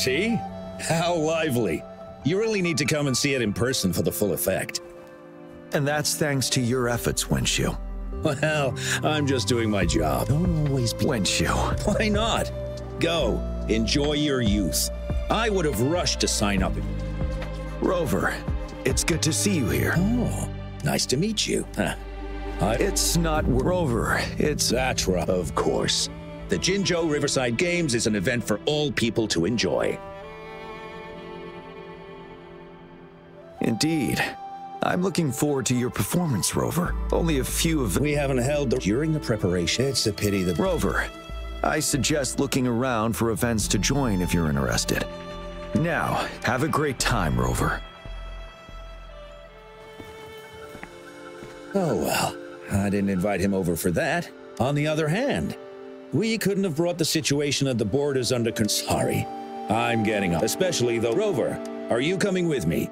See? How lively. You really need to come and see it in person for the full effect. And that's thanks to your efforts, Wenshu. Well, I'm just doing my job. Don't always be... Wenshu. Why not? Go. Enjoy your youth. I would have rushed to sign up. Rover, it's good to see you here. Oh, nice to meet you. It's not Rover, it's... That's right, of course. The Jinzhou Riverside Games is an event for all people to enjoy. Indeed. I'm looking forward to your performance, Rover. Only a few of... We haven't held during the preparation. It's a pity that... Rover, I suggest looking around for events to join if you're interested. Now, have a great time, Rover. Oh, well, I didn't invite him over for that. On the other hand, we couldn't have brought the situation at the borders under control. Sorry, I'm getting up. Especially though, Rover, are you coming with me?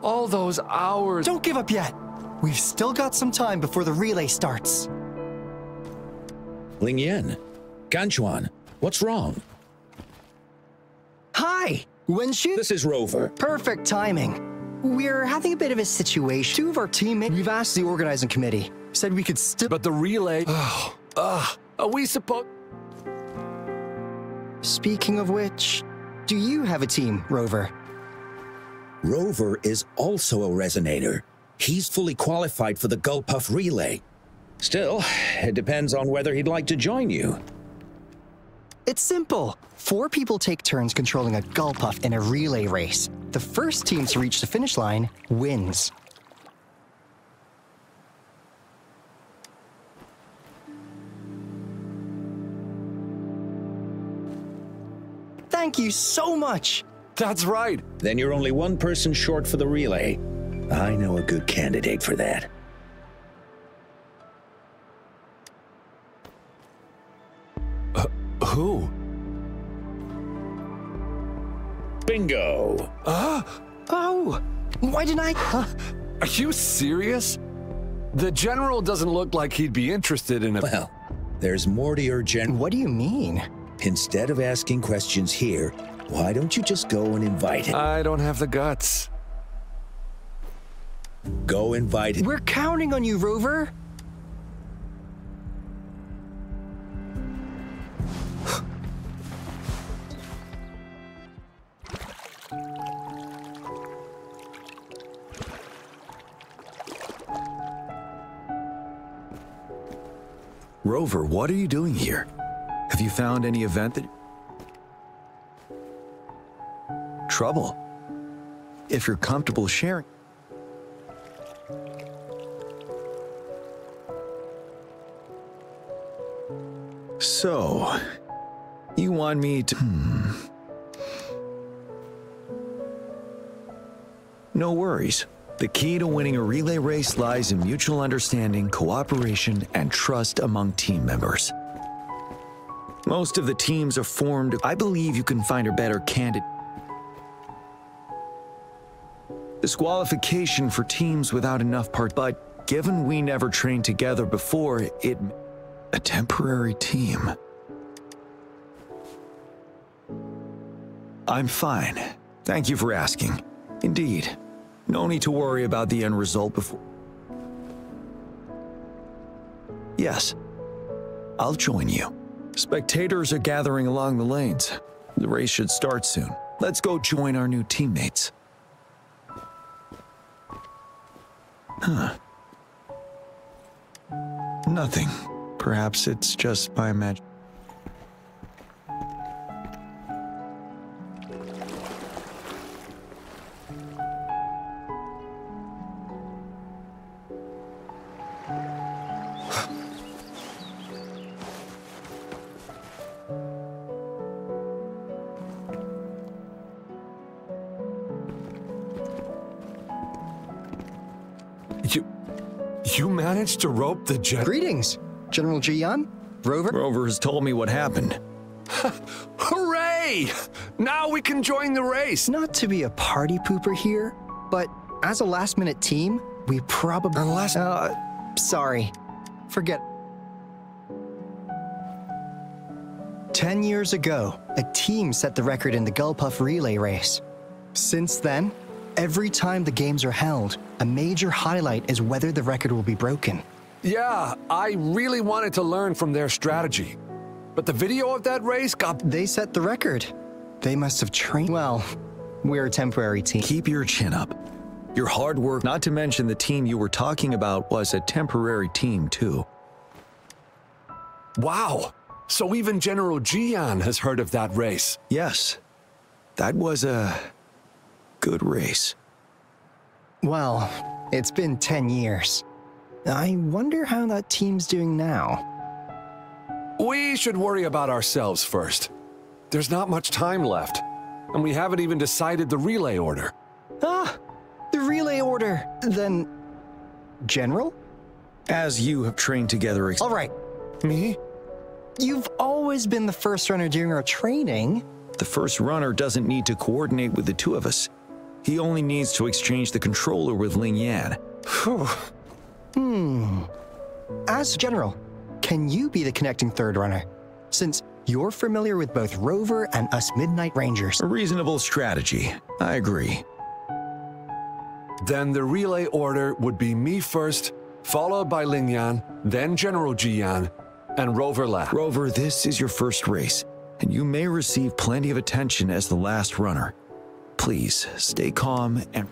All those hours. Don't give up yet. We've still got some time before the relay starts. Lingyan, Ganchuan, what's wrong? Hi, Wenshu. This is Rover. Perfect timing. We're having a bit of a situation. Two of our teammates, we've asked the organizing committee, said we could still... But the relay... are we supposed... Speaking of which, do you have a team, Rover? Rover is also a resonator. He's fully qualified for the Gulpuff Relay. Still, it depends on whether he'd like to join you. It's simple. 4 people take turns controlling a Gulpuff in a relay race. The first team to reach the finish line wins. Thank you so much. That's right. Then you're only one person short for the relay. I know a good candidate for that. Who? Bingo! Oh, why didn't I... Are you serious? The general doesn't look like he'd be interested in it. Well, there's more to your What do you mean? Instead of asking questions here, why don't you just go and invite him? I don't have the guts. Go invite him. We're counting on you, Rover. Rover, what are you doing here? Have you found any event that... Trouble? If you're comfortable sharing... So, you want me to... No worries. The key to winning a relay race lies in mutual understanding, cooperation, and trust among team members. Most of the teams are formed. I believe you can find a better candidate. Disqualification for teams without enough part, but given we never trained together before, a temporary team. I'm fine. Thank you for asking. Indeed. No need to worry about the end result before. Yes. I'll join you. Spectators are gathering along the lanes. The race should start soon. Let's go join our new teammates. Huh. Nothing. Perhaps it's just my imagination. You managed to rope the jet? Greetings, General Jiyan. Rover? Rover has told me what happened. Hooray! Yay! Now we can join the race. Not to be a party pooper here, but as a last-minute team, we probably... sorry. Forget... 10 years ago, a team set the record in the Gulpuff relay race. Since then, every time the games are held, a major highlight is whether the record will be broken. Yeah, I really wanted to learn from their strategy. But the video of that race got... They set the record. They must have trained... Well, we're a temporary team. Keep your chin up. Your hard work, not to mention the team you were talking about, was a temporary team, too. Wow! So even General Jiyan has heard of that race. Yes. That was a... good race. Well, it's been 10 years. I wonder how that team's doing now. We should worry about ourselves first. There's not much time left, and we haven't even decided the relay order. Ah, the relay order. Then, General? As you have trained together... All right. Me? You've always been the first runner during our training. The first runner doesn't need to coordinate with the two of us. He only needs to exchange the controller with Jiyan. As General, can you be the connecting third runner? Since you're familiar with both Rover and us Midnight Rangers. A reasonable strategy. I agree. Then the relay order would be me first, followed by Jiyan, then General Jiyan, and Rover last. Rover, this is your first race, and you may receive plenty of attention as the last runner. Please, stay calm and...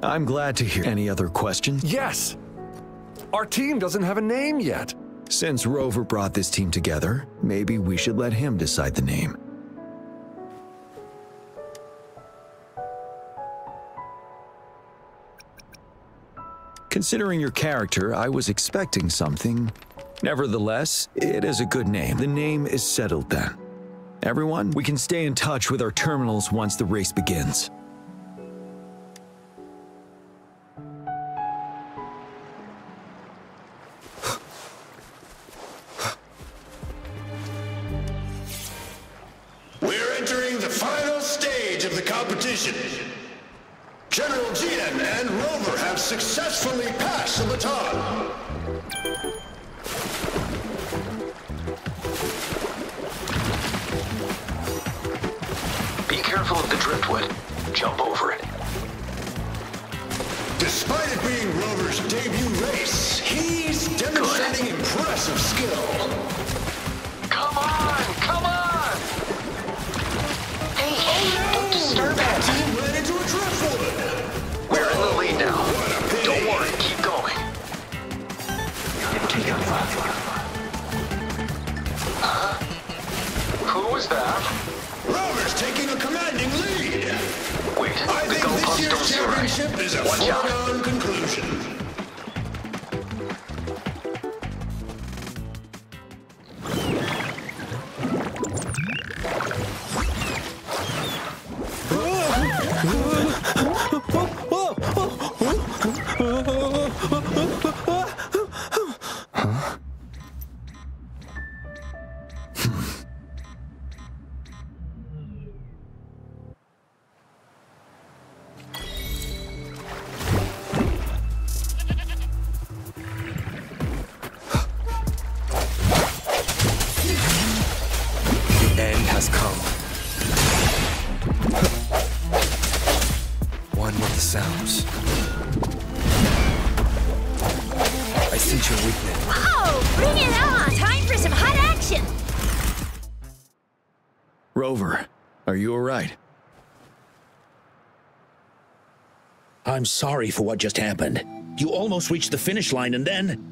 I'm glad to hear. Any other questions? Yes! Our team doesn't have a name yet. Since Rover brought this team together, maybe we should let him decide the name. Considering your character, I was expecting something. Nevertheless, it is a good name. The name is settled then. Everyone, we can stay in touch with our terminals once the race begins. We're entering the final stage of the competition. General Jiyan and Rover have successfully passed the baton. Be careful of the driftwood. Jump over it. Despite it being Rover's debut race, he's demonstrating impressive skill. Come on! Come on! Hey, don't disturb That it! team ran into a driftwood. We're in the lead now. What a pity. Don't worry, keep going. Huh? Who was that? Rover's taking a commanding lead. Wait, I the think this goalpost year's don't see right. championship is a Watch out. foregone conclusion. Sounds. I sense your weakness. Oh, bring it on! Time for some hot action! Rover, are you all right? I'm sorry for what just happened. You almost reached the finish line and then...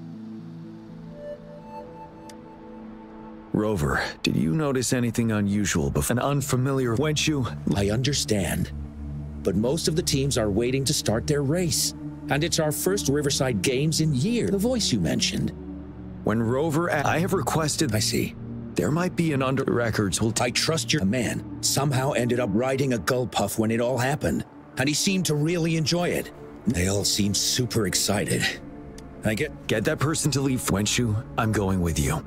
Rover, did you notice anything unusual before? An unfamiliar... Went you... I understand. But most of the teams are waiting to start their race. And it's our first Riverside Games in years. The voice you mentioned. When Rover... I have requested... I see. There might be an under... Records will... I trust your man somehow ended up riding a Gulpuff when it all happened. And he seemed to really enjoy it. They all seem super excited. I Get that person to leave, Wenshu. I'm going with you.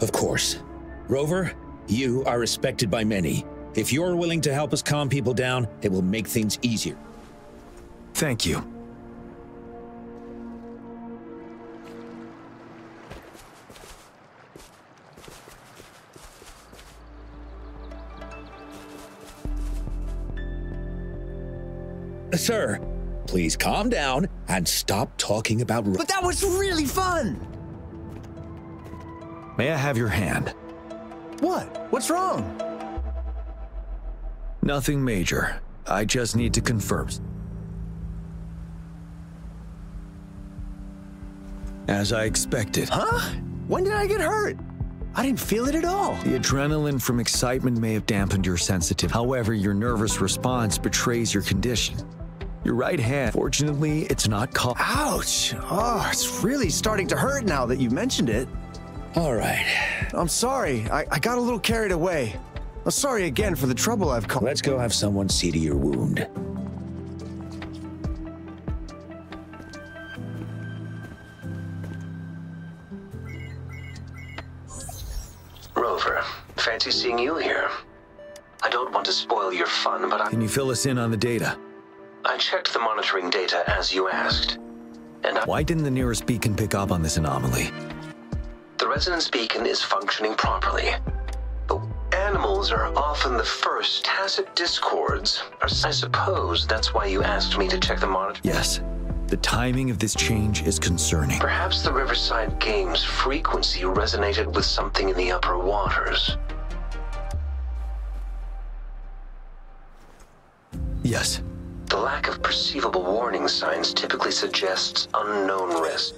Of course. Rover, you are respected by many. If you're willing to help us calm people down, it will make things easier. Thank you. Sir, please calm down and stop talking about... But that was really fun! May I have your hand? What? What's wrong? Nothing major. I just need to confirm. As I expected. Huh? When did I get hurt? I didn't feel it at all. The adrenaline from excitement may have dampened your sensitivity. However, your nervous response betrays your condition. Your right hand, fortunately, it's not caught. Ouch! Oh, it's really starting to hurt now that you mentioned it. All right. I'm sorry. I got a little carried away. I'm sorry again for the trouble I've caused. Let's go have someone see to your wound. Rover, fancy seeing you here. I don't want to spoil your fun, but Can you fill us in on the data? I checked the monitoring data as you asked. And Why didn't the nearest beacon pick up on this anomaly? the resonance beacon is functioning properly. But animals are often the first tacit discords. I suppose that's why you asked me to check the monitor. Yes. The timing of this change is concerning. Perhaps the Riverside Games frequency resonated with something in the upper waters. Yes. The lack of perceivable warning signs typically suggests unknown risk.